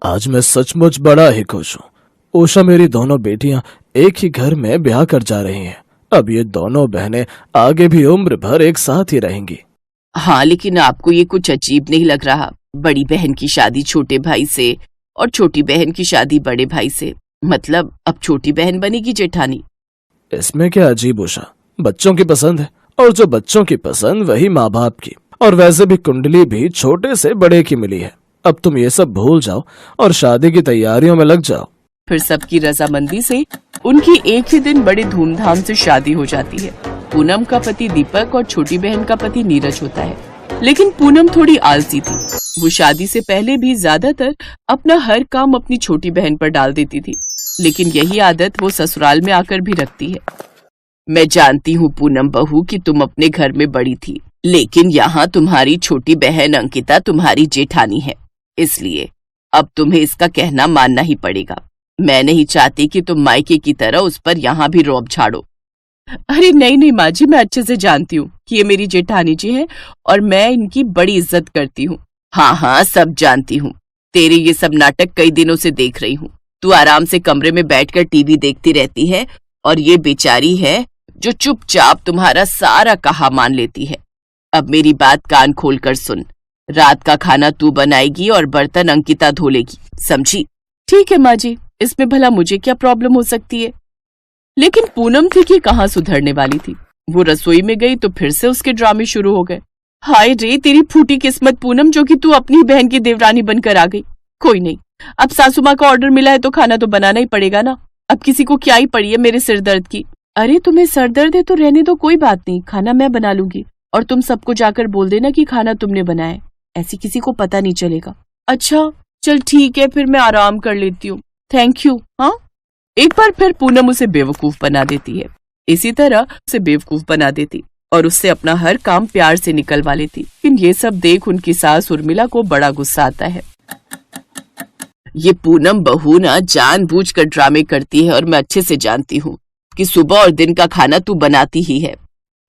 आज मैं सचमुच बड़ा ही खुश हूँ। उषा मेरी दोनों बेटियां एक ही घर में ब्याह कर जा रही हैं। अब ये दोनों बहनें आगे भी उम्र भर एक साथ ही रहेंगी। हाँ, लेकिन आपको ये कुछ अजीब नहीं लग रहा? बड़ी बहन की शादी छोटे भाई से और छोटी बहन की शादी बड़े भाई से, मतलब अब छोटी बहन बनेगी जेठानी। इसमें क्या अजीब उषा, बच्चों की पसंद है, और जो बच्चों की पसंद वही माँ बाप की। और वैसे भी कुंडली भी छोटे से बड़े की मिली है। अब तुम ये सब भूल जाओ और शादी की तैयारियों में लग जाओ। फिर सबकी रजामंदी से उनकी एक ही दिन बड़े धूमधाम से शादी हो जाती है। पूनम का पति दीपक और छोटी बहन का पति नीरज होता है, लेकिन पूनम थोड़ी आलसी थी। वो शादी से पहले भी ज्यादातर अपना हर काम अपनी छोटी बहन पर डाल देती थी, लेकिन यही आदत वो ससुराल में आकर भी रखती है। मैं जानती हूँ पूनम बहू कि तुम अपने घर में बड़ी थी, लेकिन यहाँ तुम्हारी छोटी बहन अंकिता तुम्हारी जेठानी है, इसलिए अब तुम्हें इसका कहना मानना ही पड़ेगा। मैं नहीं चाहती कि तुम मायके की तरह उस पर यहाँ भी रौब झाड़ो। अरे नहीं नहीं माँ जी, मैं अच्छे से जानती हूँ कि ये मेरी जेठानी जी है और मैं इनकी बड़ी इज्जत करती हूँ। हाँ हाँ, सब जानती हूँ। तेरे ये सब नाटक कई दिनों से देख रही हूँ। तू आराम से कमरे में बैठकर टीवी देखती रहती है और ये बेचारी है जो चुपचाप तुम्हारा सारा कहा मान लेती है। अब मेरी बात कान खोल कर सुन। रात का खाना तू बनाएगी और बर्तन अंकिता धो लेगी, समझी? ठीक है माँ जी, इसमें भला मुझे क्या प्रॉब्लम हो सकती है? लेकिन पूनम थी कि कहाँ सुधरने वाली थी। वो रसोई में गई तो फिर से उसके ड्रामे शुरू हो गए। हाय रे तेरी फूटी किस्मत पूनम, जो कि तू अपनी बहन की देवरानी बनकर आ गई। कोई नहीं, अब सासू माँ का ऑर्डर मिला है तो खाना तो बनाना ही पड़ेगा ना। अब किसी को क्या ही पड़ी है मेरे सिर दर्द की। अरे तुम्हें सर दर्द है तो रहने दो, कोई बात नहीं, खाना मैं बना लूंगी और तुम सबको जाकर बोल देना कि खाना तुमने बनाया है। ऐसी किसी को पता नहीं चलेगा। अच्छा चल ठीक है, फिर मैं आराम कर लेती हूँ, थैंक यू। हाँ, एक बार फिर पूनम उसे बेवकूफ बना देती है। इसी तरह उसे बेवकूफ बना देती और उससे अपना हर काम प्यार से निकलवा लेती। लेकिन ये सब देख उनकी सास उर्मिला को बड़ा गुस्सा आता है। ये पूनम बहू ना जानबूझकर ड्रामे करती है और मैं अच्छे से जानती हूँ कि सुबह और दिन का खाना तू बनाती ही है,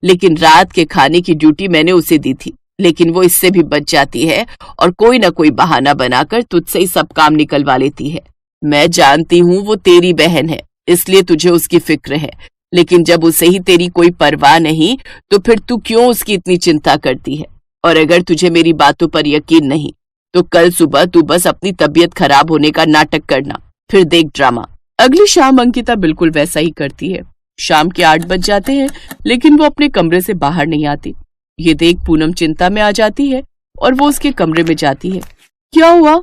लेकिन रात के खाने की ड्यूटी मैंने उसे दी थी, लेकिन वो इससे भी बच जाती है और कोई ना कोई बहाना बनाकर तुझसे ही सब काम निकलवा लेती है। मैं जानती हूँ वो तेरी बहन है, इसलिए तुझे उसकी फिक्र है, लेकिन जब उसे ही तेरी कोई परवाह नहीं तो फिर तू क्यों उसकी इतनी चिंता करती है? और अगर तुझे मेरी बातों पर यकीन नहीं तो कल सुबह तू बस अपनी तबीयत खराब होने का नाटक करना, फिर देख ड्रामा। अगली शाम अंकिता बिल्कुल वैसा ही करती है। शाम के 8 बज जाते हैं, लेकिन वो अपने कमरे से बाहर नहीं आती। ये देख पूनम चिंता में आ जाती है और वो उसके कमरे में जाती है। क्या हुआ,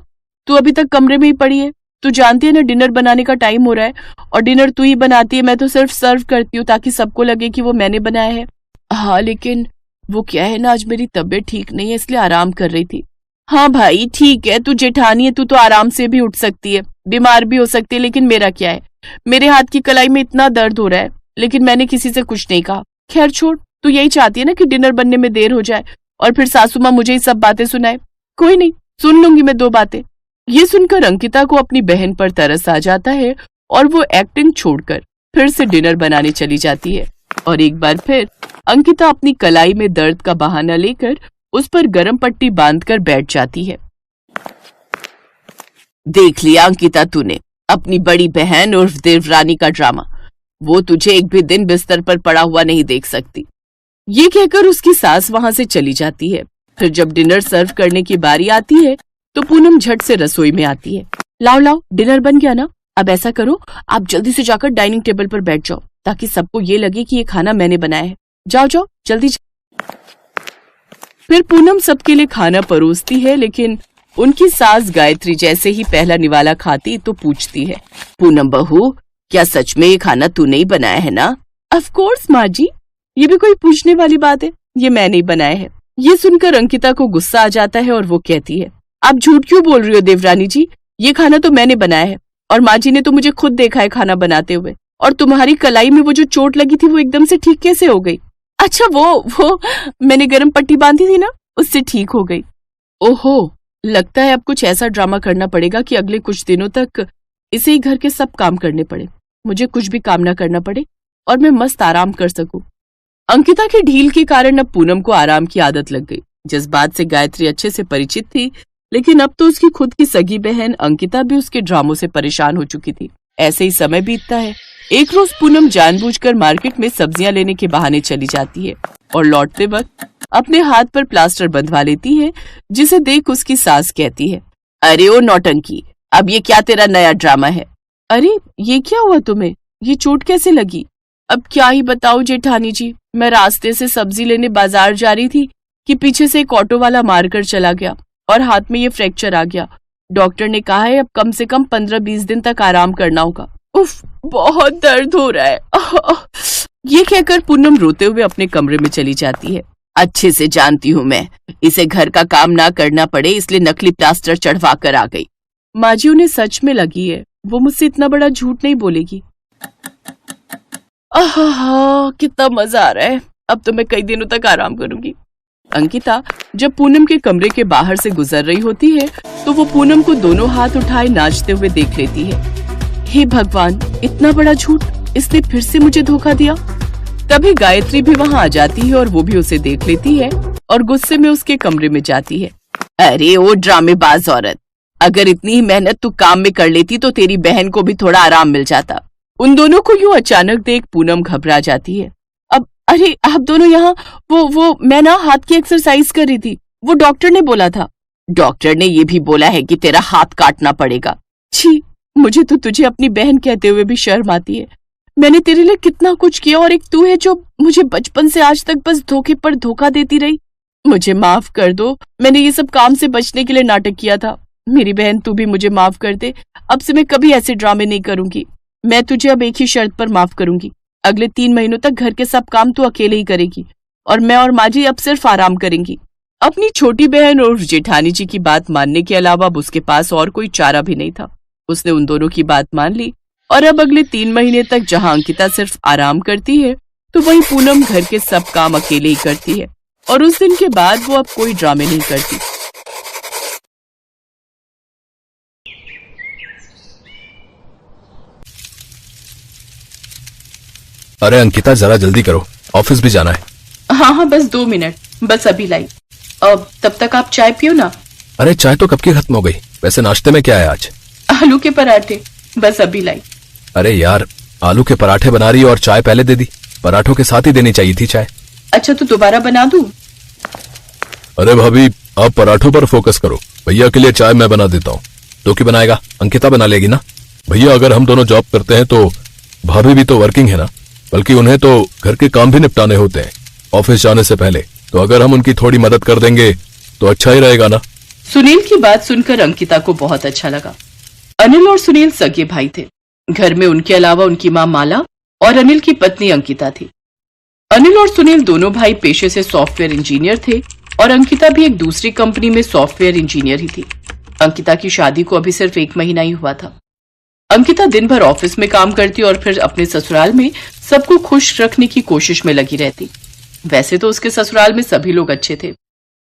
तू अभी तक कमरे में ही पड़ी है? तू जानती है ना डिनर बनाने का टाइम हो रहा है और डिनर तू ही बनाती है, मैं तो सिर्फ सर्व करती हूँ ताकि सबको लगे कि वो मैंने बनाया है। हाँ लेकिन वो क्या है ना, आज मेरी तबीयत ठीक नहीं है इसलिए आराम कर रही थी। हाँ भाई ठीक है, तू जेठानी है, तू तो आराम से भी उठ सकती है, बीमार भी हो सकती है, लेकिन मेरा क्या है? मेरे हाथ की कलाई में इतना दर्द हो रहा है, लेकिन मैंने किसी से कुछ नहीं कहा। खैर छोड़, तू यही चाहती है ना कि डिनर बनने में देर हो जाए और फिर सासू माँ मुझे ही सब बातें सुनाए। कोई नहीं, सुन लूंगी मैं 2 बातें। ये सुनकर अंकिता को अपनी बहन पर तरस आ जाता है और वो एक्टिंग छोड़कर फिर से डिनर बनाने चली जाती है। और एक बार फिर अंकिता अपनी कलाई में दर्द का बहाना लेकर उस पर गरम पट्टी बांधकर बैठ जाती है। देख लिया अंकिता तूने अपनी बड़ी बहन उर्फ देवरानी का ड्रामा। वो तुझे एक भी दिन बिस्तर पर पड़ा हुआ नहीं देख सकती। ये कहकर उसकी सास वहां से चली जाती है। फिर जब डिनर सर्व करने की बारी आती है तो पूनम झट से रसोई में आती है। लाओ लाओ, डिनर बन गया ना? अब ऐसा करो, आप जल्दी से जाकर डाइनिंग टेबल पर बैठ जाओ ताकि सबको ये लगे कि ये खाना मैंने बनाया है। जाओ जाओ जल्दी। फिर पूनम सबके लिए खाना परोसती है, लेकिन उनकी सास गायत्री जैसे ही पहला निवाला खाती तो पूछती है, पूनम बहू क्या सच में ये खाना तूने ही बनाया है ना? ऑफ कोर्स माँ जी, ये भी कोई पूछने वाली बात है, ये मैंने ही बनाया है। ये सुनकर अंकिता को गुस्सा आ जाता है और वो कहती है, आप झूठ क्यों बोल रही हो देवरानी जी? ये खाना तो मैंने बनाया है और माँ जी ने तो मुझे खुद देखा है खाना बनाते हुए। और तुम्हारी कलाई में वो जो चोट लगी थी वो एकदम से ठीक कैसे हो गई? अच्छा वो मैंने गरम पट्टी बांधी थी ना, उससे ठीक हो गई। ओहो, लगता है अब कुछ ऐसा ड्रामा करना पड़ेगा कि अगले कुछ दिनों तक इसे ही घर के सब काम करने पड़े, मुझे कुछ भी काम ना करना पड़े और मैं मस्त आराम कर सकूं। अंकिता की ढील के कारण अब पूनम को आराम की आदत लग गई। जिस बात से गायत्री अच्छे से परिचित थी लेकिन अब तो उसकी खुद की सगी बहन अंकिता भी उसके ड्रामों से परेशान हो चुकी थी। ऐसे ही समय बीतता है। एक रोज पूनम जानबूझकर मार्केट में सब्जियां लेने के बहाने चली जाती है और लौटते वक्त अपने हाथ पर प्लास्टर बंधवा लेती है, जिसे देख उसकी सास कहती है, अरे ओ नौटंकी, अब ये क्या तेरा नया ड्रामा है? अरे ये क्या हुआ तुम्हें? ये चोट कैसे लगी? अब क्या ही बताऊं जेठानी जी, मैं रास्ते से सब्जी लेने बाजार जा रही थी कि पीछे से एक ऑटो वाला मारकर चला गया और हाथ में ये फ्रैक्चर आ गया। डॉक्टर ने कहा है अब कम से कम 15-20 दिन तक आराम करना होगा। उफ, बहुत दर्द हो रहा है। ये कहकर पूनम रोते हुए अपने कमरे में चली जाती है। अच्छे से जानती हूँ मैं, इसे घर का काम ना करना पड़े इसलिए नकली प्लास्टर चढ़वा कर आ गई। माँ जी उन्हें सच में लगी है, वो मुझसे इतना बड़ा झूठ नहीं बोलेगी। आहा, कितना मजा आ रहा है, अब तो मैं कई दिनों तक आराम करूंगी। अंकिता जब पूनम के कमरे के बाहर से गुजर रही होती है तो वो पूनम को दोनों हाथ उठाए नाचते हुए देख लेती है। हे भगवान, इतना बड़ा झूठ, इसने फिर से मुझे धोखा दिया। तभी गायत्री भी वहाँ आ जाती है और वो भी उसे देख लेती है और गुस्से में उसके कमरे में जाती है। अरे ओ ड्रामेबाज औरत, अगर इतनी ही मेहनत तू काम में कर लेती तो तेरी बहन को भी थोड़ा आराम मिल जाता। उन दोनों को यूं अचानक देख पूनम घबरा जाती है। अब अरे आप दोनों यहाँ, वो मैं ना हाथ की एक्सरसाइज कर रही थी, वो डॉक्टर ने बोला था। डॉक्टर ने ये भी बोला है कि तेरा हाथ काटना पड़ेगा। छी, मुझे तो तुझे अपनी बहन कहते हुए भी शर्म आती है। मैंने तेरे लिए कितना कुछ किया और एक तू है जो मुझे बचपन से आज तक बस धोखे पर धोखा देती रही। मुझे माफ कर दो, मैंने ये सब काम से बचने के लिए नाटक किया था। मेरी बहन तू भी मुझे माफ कर दे, अब से मैं कभी ऐसे ड्रामे नहीं करूंगी। मैं तुझे अब एक ही शर्त पर माफ करूंगी, अगले 3 महीनों तक घर के सब काम तू अकेले ही करेगी और मैं और माँ जी अब सिर्फ आराम करेंगी। अपनी छोटी बहन और जेठानी जी की बात मानने के अलावा अब उसके पास और कोई चारा भी नहीं था। उसने उन दोनों की बात मान ली और अब अगले 3 महीने तक जहां अंकिता सिर्फ आराम करती है तो वहीं पूनम घर के सब काम अकेले ही करती है और उस दिन के बाद वो अब कोई ड्रामे नहीं करती। अरे अंकिता, जरा जल्दी करो, ऑफिस भी जाना है। हाँ, बस 2 मिनट, बस अभी लाई। अब तब तक आप चाय पियो ना। अरे चाय तो कब की खत्म हो गई। वैसे नाश्ते में क्या है आज? आलू के पराठे, बस अभी लाई। अरे यार, आलू के पराठे बना रही हो और चाय पहले दे दी। पराठों के साथ ही देनी चाहिए थी चाय। अच्छा तो दोबारा बना दूं? अरे भाभी, आप पराठों पर फोकस करो, भैया के लिए चाय मैं बना देता हूँ। तो क्या बनाएगा? अंकिता बना लेगी ना। भैया अगर हम दोनों जॉब करते हैं तो भाभी भी तो वर्किंग है ना, बल्कि उन्हें तो घर के काम भी निपटाने होते हैं ऑफिस जाने से पहले। तो अगर हम उनकी थोड़ी मदद कर देंगे तो अच्छा ही रहेगा ना। सुनील की बात सुनकर अंकिता को बहुत अच्छा लगा। अनिल और सुनील सगे भाई थे। घर में उनके अलावा उनकी माँ माला और अनिल की पत्नी अंकिता थी। अनिल और सुनील दोनों भाई पेशे से सॉफ्टवेयर इंजीनियर थे और अंकिता भी एक दूसरी कंपनी में सॉफ्टवेयर इंजीनियर ही थी। अंकिता की शादी को अभी सिर्फ 1 महीना ही हुआ था। अंकिता दिन भर ऑफिस में काम करती और फिर अपने ससुराल में सबको खुश रखने की कोशिश में लगी रहती। वैसे तो उसके ससुराल में सभी लोग अच्छे थे,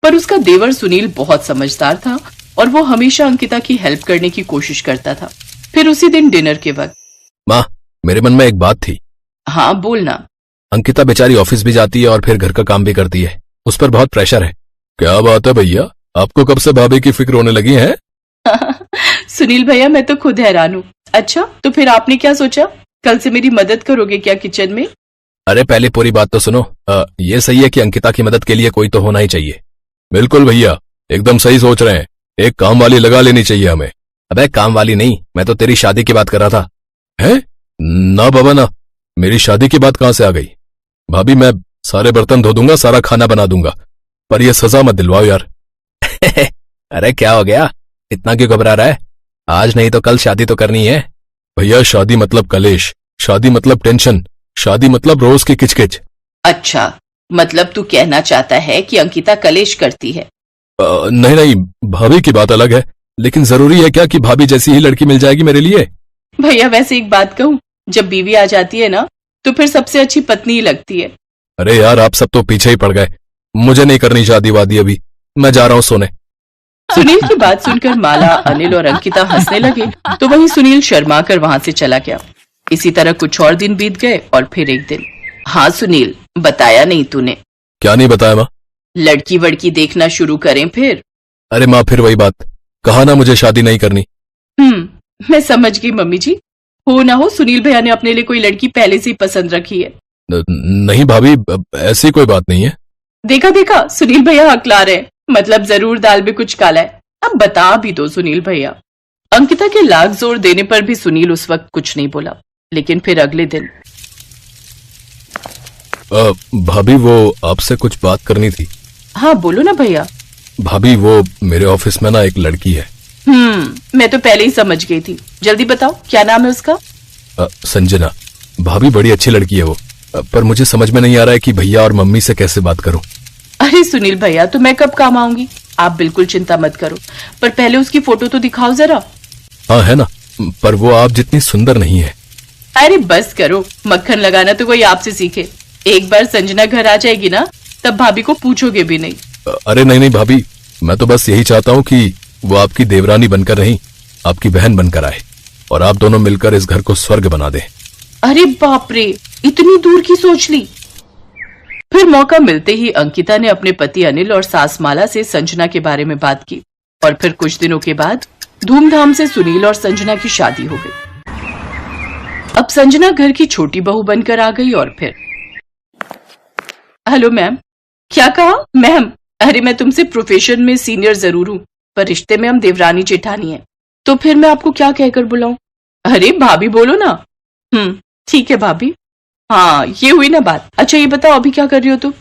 पर उसका देवर सुनील बहुत समझदार था और वो हमेशा अंकिता की हेल्प करने की कोशिश करता था। फिर उसी दिन डिनर के वक्त, माँ, मेरे मन में एक बात थी। हाँ बोलना। अंकिता बेचारी ऑफिस भी जाती है और फिर घर का काम भी करती है, उस पर बहुत प्रेशर है। क्या बात है भैया, आपको कब से भाभी की फिक्र होने लगी है? सुनील भैया, मैं तो खुद हैरान हूँ। अच्छा तो फिर आपने क्या सोचा, कल से मेरी मदद करोगे क्या किचन में? अरे पहले पूरी बात तो सुनो। ये सही है कि अंकिता की मदद के लिए कोई तो होना ही चाहिए। बिल्कुल भैया, एकदम सही सोच रहे हैं। एक काम वाली लगा लेनी चाहिए हमें। अबे काम वाली नहीं, मैं तो तेरी शादी की बात कर रहा था। है ना बाबा ना, मेरी शादी की बात कहां से आ गई? भाभी मैं सारे बर्तन धो दूंगा, सारा खाना बना दूंगा, पर यह सजा मत दिलवाओ यार। अरे क्या हो गया, इतना क्यों घबरा रहा है? आज नहीं तो कल शादी तो करनी है। भैया शादी मतलब कलेश, शादी मतलब टेंशन, शादी मतलब रोज की किचकिच। अच्छा, मतलब तू कहना चाहता है कि अंकिता कलेश करती है? नहीं नहीं, भाभी की बात अलग है, लेकिन जरूरी है क्या कि भाभी जैसी ही लड़की मिल जाएगी मेरे लिए? भैया वैसे एक बात कहूँ, जब बीवी आ जाती है ना तो फिर सबसे अच्छी पत्नी ही लगती है। अरे यार, आप सब तो पीछे ही पड़ गए। मुझे नहीं करनी शादी वादी अभी, मैं जा रहा हूँ सोने। सुनील की बात सुनकर माला, अनिल और अंकिता हंसने लगे तो वहीं सुनील शर्मा कर वहां से चला गया। इसी तरह कुछ और दिन बीत गए और फिर एक दिन। हाँ सुनील, बताया नहीं तूने? क्या नहीं बताया माँ? लड़की वड़की देखना शुरू करें फिर? अरे माँ, फिर वही बात, कहा ना मुझे शादी नहीं करनी। मैं समझ गई मम्मी जी। हो ना हो सुनील भैया ने अपने लिए कोई लड़की पहले से ही पसंद रखी है। नहीं भाभी, ऐसी कोई बात नहीं है। देखा देखा, सुनील भैया हकला रहे हैं, मतलब जरूर दाल में कुछ काला है। अब बता भी दो सुनील भैया। अंकिता के लाख जोर देने पर भी सुनील उस वक्त कुछ नहीं बोला। लेकिन फिर अगले दिन, भाभी वो आपसे कुछ बात करनी थी। हाँ बोलो ना भैया। भाभी वो मेरे ऑफिस में ना एक लड़की है। मैं तो पहले ही समझ गई थी। जल्दी बताओ क्या नाम है उसका? संजना। भाभी बड़ी अच्छी लड़की है वो, पर मुझे समझ में नहीं आ रहा है कि भैया और मम्मी से कैसे बात करूं। अरे सुनील भैया, तो मैं कब काम आऊंगी? आप बिल्कुल चिंता मत करो, पर पहले उसकी फोटो तो दिखाओ जरा। हाँ है ना, पर वो आप जितनी सुंदर नहीं है। अरे बस करो, मक्खन लगाना तो कोई आपसे सीखे। एक बार संजना घर आ जाएगी ना, तब भाभी को पूछोगे भी नहीं। अरे नहीं नहीं भाभी, मैं तो बस यही चाहता हूँ कि वो आपकी देवरानी बनकर नहीं, आपकी बहन बनकर आए और आप दोनों मिलकर इस घर को स्वर्ग बना दें। अरे बाप रे, इतनी दूर की सोच ली। फिर मौका मिलते ही अंकिता ने अपने पति अनिल और सास माला से संजना के बारे में बात की और फिर कुछ दिनों के बाद धूमधाम से सुनील और संजना की शादी हो गई। अब संजना घर की छोटी बहू बनकर आ गई और फिर, हेलो मैम। क्या कहा मैम? अरे मैं तुमसे प्रोफेशन में सीनियर जरूर हूँ, पर रिश्ते में हम देवरानी जेठानी हैं। तो फिर मैं आपको क्या कहकर बुलाऊं? अरे भाभी बोलो ना। ठीक है भाभी। हाँ ये हुई ना बात। अच्छा ये बताओ अभी क्या कर रही हो तुम?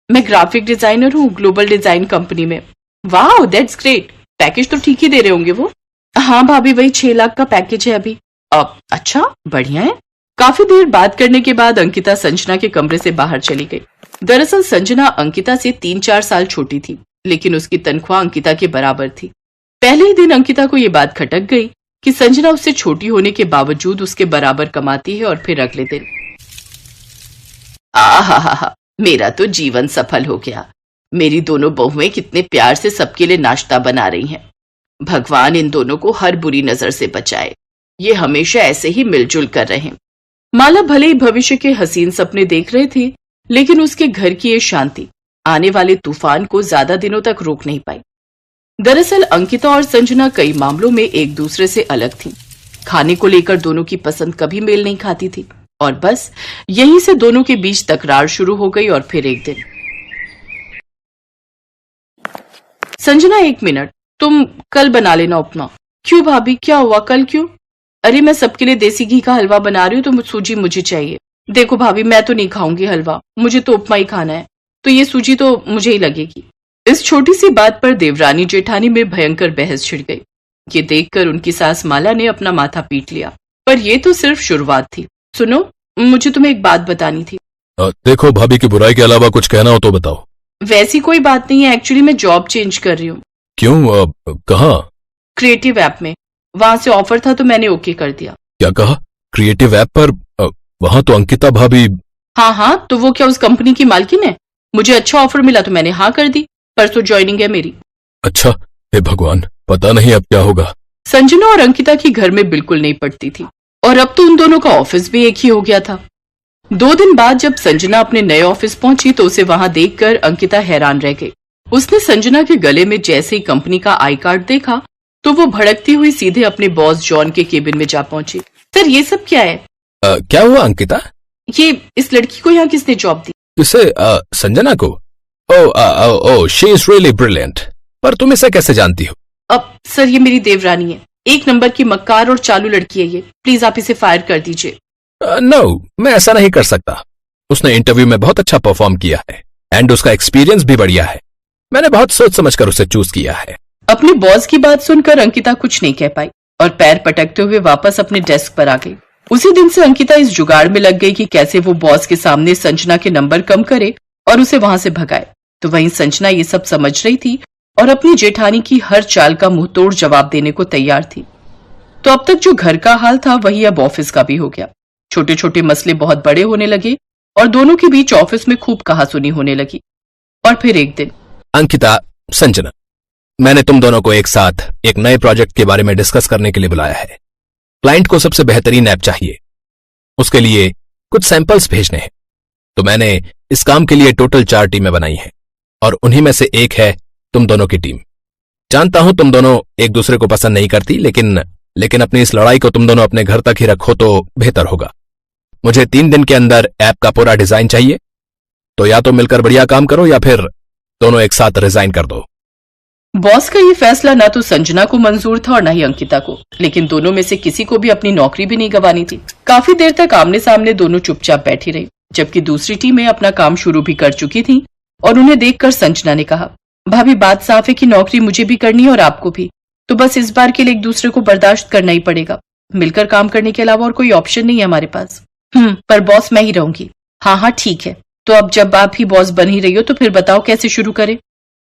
मैं ग्राफिक डिजाइनर हूँ ग्लोबल डिजाइन कंपनी में। वाह दैट्स ग्रेट। पैकेज तो ठीक ही दे रहे होंगे वो? हाँ भाभी, वही 6 लाख का पैकेज है अभी। अब अच्छा बढ़िया है। काफी देर बात करने के बाद अंकिता संजना के कमरे से बाहर चली गई। दरअसल संजना अंकिता से 3-4 साल छोटी थी, लेकिन उसकी तनख्वाह अंकिता के बराबर थी। पहले ही दिन अंकिता को ये बात खटक गई कि संजना उससे छोटी होने के बावजूद उसके बराबर कमाती है। और फिर अगले दिन, आहा, मेरा तो जीवन सफल हो गया। मेरी दोनों बहुएं कितने प्यार से सबके लिए नाश्ता बना रही हैं। भगवान इन दोनों को हर बुरी नजर से बचाए। ये हमेशा ऐसे ही मिलजुल कर रहे। माला भले ही भविष्य के हसीन सपने देख रहे थे, लेकिन उसके घर की ये शांति आने वाले तूफान को ज्यादा दिनों तक रोक नहीं पाई। दरअसल अंकिता और संजना कई मामलों में एक दूसरे से अलग थीं। खाने को लेकर दोनों की पसंद कभी मेल नहीं खाती थी और बस यहीं से दोनों के बीच तकरार शुरू हो गई। और फिर एक दिन, संजना 1 मिनट, तुम कल बना लेना उपमा। क्यों भाभी, क्या हुआ? कल क्यों? अरे मैं सबके लिए देसी घी का हलवा बना रही हूँ, तो सूजी मुझे चाहिए। देखो भाभी, मैं तो नहीं खाऊंगी हलवा, मुझे तो उपमा ही खाना है, तो ये सूजी तो मुझे ही लगेगी। इस छोटी सी बात पर देवरानी जेठानी में भयंकर बहस छिड़ गई। ये देखकर उनकी सास माला ने अपना माथा पीट लिया। पर ये तो सिर्फ शुरुआत थी। सुनो, मुझे तुम्हें एक बात बतानी थी। देखो भाभी की बुराई के अलावा कुछ कहना हो तो बताओ। वैसी कोई बात नहीं है, एक्चुअली मैं जॉब चेंज कर रही हूँ। क्यों? कहाँ? क्रिएटिव ऐप में। वहां से ऑफर था तो मैंने ओके कर दिया। क्या कहा? क्रिएटिव ऐप पर? वहां तो अंकिता भाभी। हाँ, तो वो क्या उस कंपनी की मालकिन है? मुझे अच्छा ऑफर मिला तो मैंने हाँ कर दी। परसों ज्वाइनिंग है मेरी। अच्छा, हे भगवान, पता नहीं अब क्या होगा। संजना और अंकिता की घर में बिल्कुल नहीं पड़ती थी और अब तो उन दोनों का ऑफिस भी एक ही हो गया था। 2 दिन बाद जब संजना अपने नए ऑफिस पहुंची तो उसे वहां देखकर अंकिता हैरान रह गई। उसने संजना के गले में जैसे ही कंपनी का आई कार्ड देखा तो वो भड़कती हुई सीधे अपने बॉस जॉन के केबिन में जा पहुंची। सर ये सब क्या है? क्या हुआ अंकिता? ये इस लड़की को यहाँ किसने जॉब दी? किसे? संजना को? ओह, शी इज रियली ब्रिलियंट। पर तुम इसे कैसे जानती हो? अब सर ये मेरी देवरानी है, 1 नंबर की मक्कार और चालू लड़की है ये। प्लीज आप इसे फायर कर दीजिए। नो, मैं ऐसा नहीं कर सकता। उसने इंटरव्यू में बहुत अच्छा परफॉर्म किया है एंड उसका एक्सपीरियंस भी बढ़िया है। मैंने बहुत सोच समझकर उसे चूज किया है। अपने बॉस की बात सुनकर अंकिता कुछ नहीं कह पाई और पैर पटकते हुए वापस अपने डेस्क पर आ गई। उसी दिन से अंकिता इस जुगाड़ में लग गई कि कैसे वो बॉस के सामने संजना के नंबर कम करे और उसे वहां से भगाए। तो वहीं संजना ये सब समझ रही थी और अपनी जेठानी की हर चाल का मुंहतोड़ जवाब देने को तैयार थी। तो अब तक जो घर का हाल था वही अब ऑफिस का भी हो गया। छोटे छोटे मसले बहुत बड़े होने लगे और दोनों के बीच ऑफिस में खूब कहासुनी होने लगी। और फिर एक दिन, अंकिता, संजना, मैंने तुम दोनों को एक साथ एक नए प्रोजेक्ट के बारे में डिस्कस करने के लिए बुलाया है। क्लाइंट को सबसे बेहतरीन ऐप चाहिए, उसके लिए कुछ सैंपल्स भेजने हैं। तो मैंने इस काम के लिए टोटल 4 टीमें बनाई हैं और उन्हीं में से एक है तुम दोनों की टीम। जानता हूं तुम दोनों एक दूसरे को पसंद नहीं करती, लेकिन अपनी इस लड़ाई को तुम दोनों अपने घर तक ही रखो तो बेहतर होगा। मुझे 3 दिन के अंदर ऐप का पूरा डिजाइन चाहिए, तो या तो मिलकर बढ़िया काम करो या फिर दोनों एक साथ रिजाइन कर दो। बॉस का ये फैसला ना तो संजना को मंजूर था और ना ही अंकिता को, लेकिन दोनों में से किसी को भी अपनी नौकरी भी नहीं गंवानी थी। काफी देर तक आमने सामने दोनों चुपचाप बैठी रही, जबकि दूसरी टीमें अपना काम शुरू भी कर चुकी थी। और उन्हें देखकर संजना ने कहा, भाभी बात साफ है कि नौकरी मुझे भी करनी है और आपको भी, तो बस इस बार के लिए एक दूसरे को बर्दाश्त करना ही पड़ेगा। मिलकर काम करने के अलावा और कोई ऑप्शन नहीं है हमारे पास। पर बॉस मैं ही रहूंगी। हाँ ठीक है, तो अब जब आप ही बॉस बन ही रही हो तो फिर बताओ कैसे शुरू करें।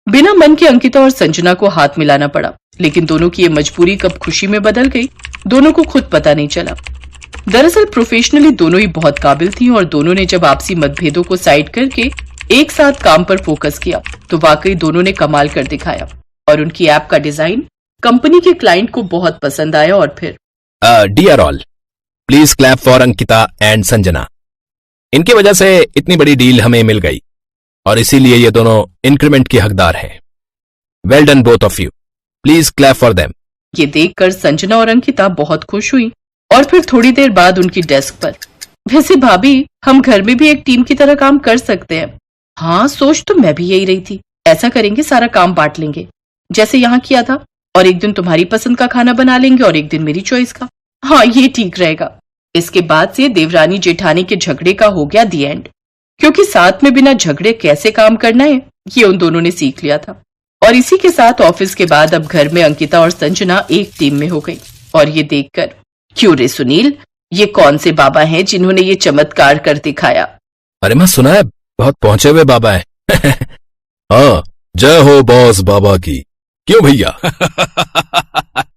बिना मन के अंकिता और संजना को हाथ मिलाना पड़ा, लेकिन दोनों की ये मजबूरी कब खुशी में बदल गई दोनों को खुद पता नहीं चला। दरअसल प्रोफेशनली दोनों ही बहुत काबिल थी और दोनों ने जब आपसी मतभेदों को साइड करके एक साथ काम पर फोकस किया तो वाकई दोनों ने कमाल कर दिखाया और उनकी ऐप का डिजाइन कंपनी के क्लाइंट को बहुत पसंद आया। और फिर dear all, please clap for Ankita and Sanjana. इनकी वजह से इतनी बड़ी डील हमें मिल गई और इसीलिए ये दोनों इंक्रीमेंट के हकदार हैं। Well done both of you, please clap for them. ये देखकर संजना और अंकिता बहुत खुश हुई और फिर थोड़ी देर बाद उनकी डेस्क पर, वैसे भाभी हम घर में भी एक टीम की तरह काम कर सकते हैं। हाँ सोच तो मैं भी यही रही थी, ऐसा करेंगे सारा काम बांट लेंगे जैसे यहाँ किया था, और एक दिन तुम्हारी पसंद का खाना बना लेंगे और एक दिन मेरी चॉइस का। हाँ ये ठीक रहेगा। इसके बाद से देवरानी जेठानी के झगड़े का हो गया दी एंड, क्योंकि साथ में बिना झगड़े कैसे काम करना है ये उन दोनों ने सीख लिया था। और इसी के साथ ऑफिस के बाद अब घर में अंकिता और संजना एक टीम में हो गई। और ये देखकर, क्यों रे सुनील, ये कौन से बाबा हैं जिन्होंने ये चमत्कार कर दिखाया? अरे मैं सुना है बहुत पहुंचे हुए बाबा है। हाँ, जय हो बॉस बाबा की। क्यों भैया?